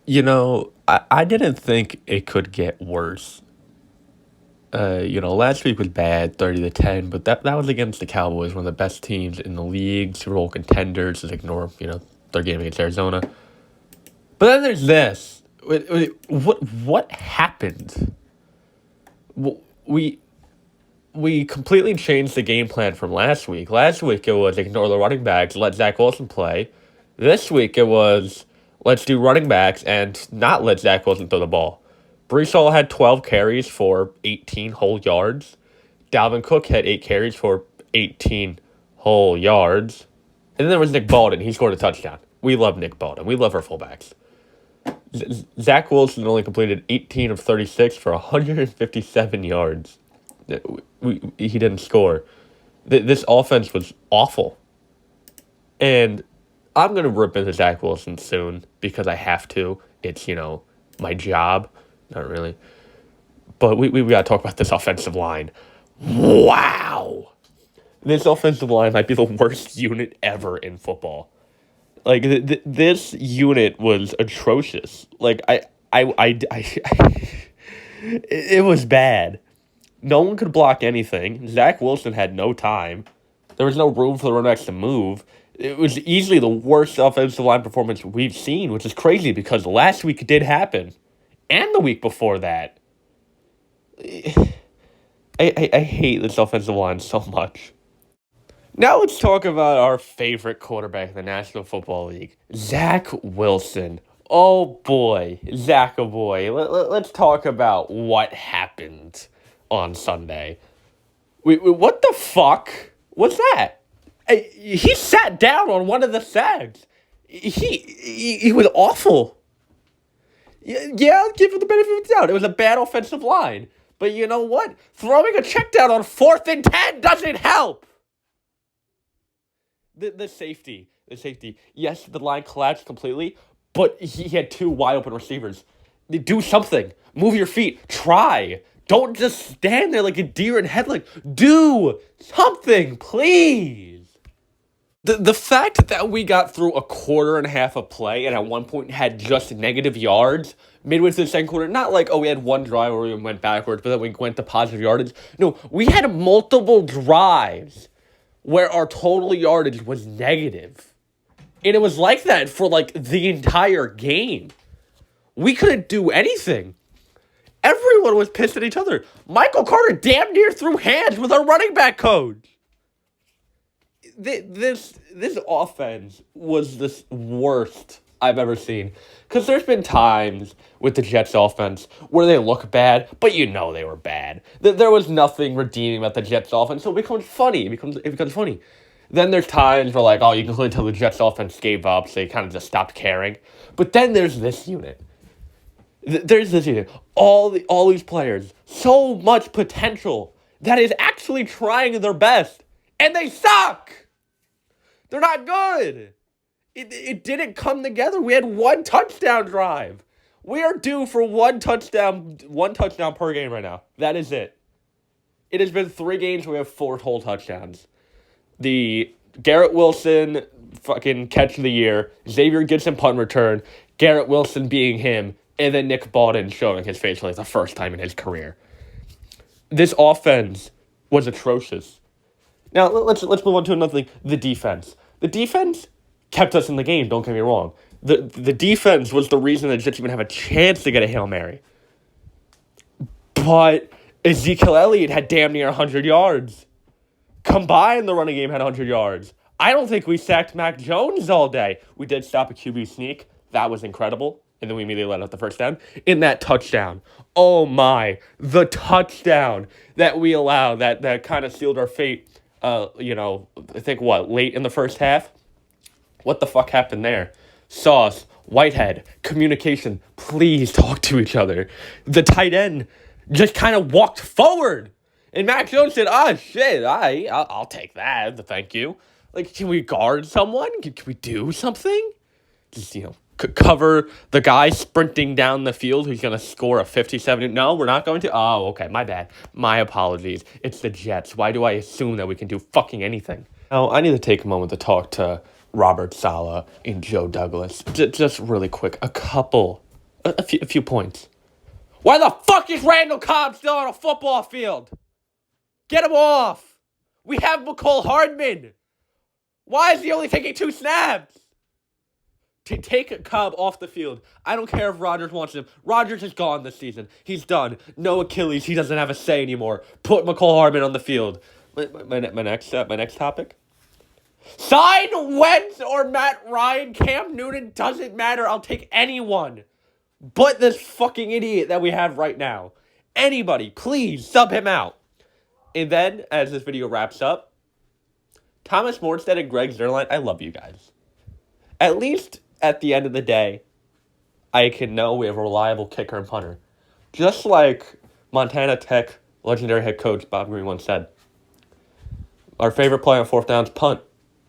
I didn't think it could get worse. Last week was bad, 30-10, but that was against the Cowboys, one of the best teams in the league, Super Bowl contenders. Just ignore, their game against Arizona. But then there's this. What happened? We we completely changed the game plan from last week. Last week it was ignore the running backs, let Zach Wilson play. This week it was let's do running backs and not let Zach Wilson throw the ball. Brees Hall had 12 carries for 18 whole yards. Dalvin Cook had 8 carries for 18 whole yards. And then there was Nick Baldwin. He scored a touchdown. We love Nick Baldwin. We love our fullbacks. Zach Wilson only completed 18 of 36 for 157 yards. He didn't score. This offense was awful. And I'm going to rip into Zach Wilson soon because I have to. It's, my job. Not really. But we got to talk about this offensive line. Wow. This offensive line might be the worst unit ever in football. Like, this unit was atrocious. Like, it was bad. No one could block anything. Zach Wilson had no time. There was no room for the running backs to move. It was easily the worst offensive line performance we've seen, which is crazy because last week it did happen. And the week before that. I hate this offensive line so much. Now let's talk about our favorite quarterback in the National Football League, Zach Wilson. Oh boy, Zach, oh boy. Let's talk about what happened on Sunday. What the fuck was that? He sat down on one of the sacks. He was awful. Yeah, I'll give him the benefit of the doubt. It was a bad offensive line. But you know what? Throwing a check down on 4th and 10 doesn't help. The safety. Yes, the line collapsed completely, but he had 2 wide open receivers. Do something. Move your feet. Try. Don't just stand there like a deer in headlights. Do something, please. The fact that we got through a quarter and a half of play and at one point had just negative yards midway through the second quarter, not like, we had one drive where we went backwards, but then we went to positive yardage. No, we had multiple drives where our total yardage was negative. And it was like that for the entire game. We couldn't do anything. Everyone was pissed at each other. Michael Carter damn near threw hands with our running back coach. This offense was the worst I've ever seen. Because there's been times with the Jets offense where they look bad, but they were bad. There was nothing redeeming about the Jets offense, so it becomes funny. It becomes funny. Then there's times where you can clearly tell the Jets offense gave up, so they kind of just stopped caring. But then there's this unit. All these players, so much potential that is actually trying their best, and they suck. They're not good. It didn't come together. We had 1 touchdown drive. We are due for one touchdown per game right now. That is it. It has been 3 games where we have 4 whole touchdowns. The Garrett Wilson fucking catch of the year, Xavier Gibson punt return, Garrett Wilson being him, and then Nick Baldwin showing his face for the first time in his career. This offense was atrocious. Now, let's move on to another thing, the defense. The defense kept us in the game, don't get me wrong. The defense was the reason the Jets even have a chance to get a Hail Mary. But Ezekiel Elliott had damn near 100 yards. Combined, the running game had 100 yards. I don't think we sacked Mac Jones all day. We did stop a QB sneak. That was incredible. And then we immediately let out the first down. In that touchdown. Oh my. The touchdown that we allowed that kind of sealed our fate. I think late in the first half? What the fuck happened there? Sauce, Whitehead, communication. Please talk to each other. The tight end just kind of walked forward. And Mac Jones said, shit, I'll take that. Thank you. Can we guard someone? Can we do something? Just, cover the guy sprinting down the field who's going to score a 57. No, we're not going to. Oh, okay, my bad. My apologies. It's the Jets. Why do I assume that we can do fucking anything? Now, I need to take a moment to talk to Robert Saleh and Joe Douglas. Just really quick, a couple A few points. Why the fuck is Randall Cobb still on a football field? Get him off. We have McCole Hardman. Why is he only taking 2 snaps? Take Cobb off the field. I don't care if Rodgers wants him. Rodgers is gone this season. He's done. No Achilles. He doesn't have a say anymore. Put McCole Hardman on the field. My next topic. Sign Wentz or Matt Ryan. Cam Newton doesn't matter. I'll take anyone. But this fucking idiot that we have right now. Anybody, please sub him out. And then, as this video wraps up, Thomas Morstead and Greg Zerline, I love you guys. At least at the end of the day, I can know we have a reliable kicker and punter. Just like Montana Tech legendary head coach Bob Green once said, our favorite play on 4th down is punt.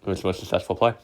It was the most successful play.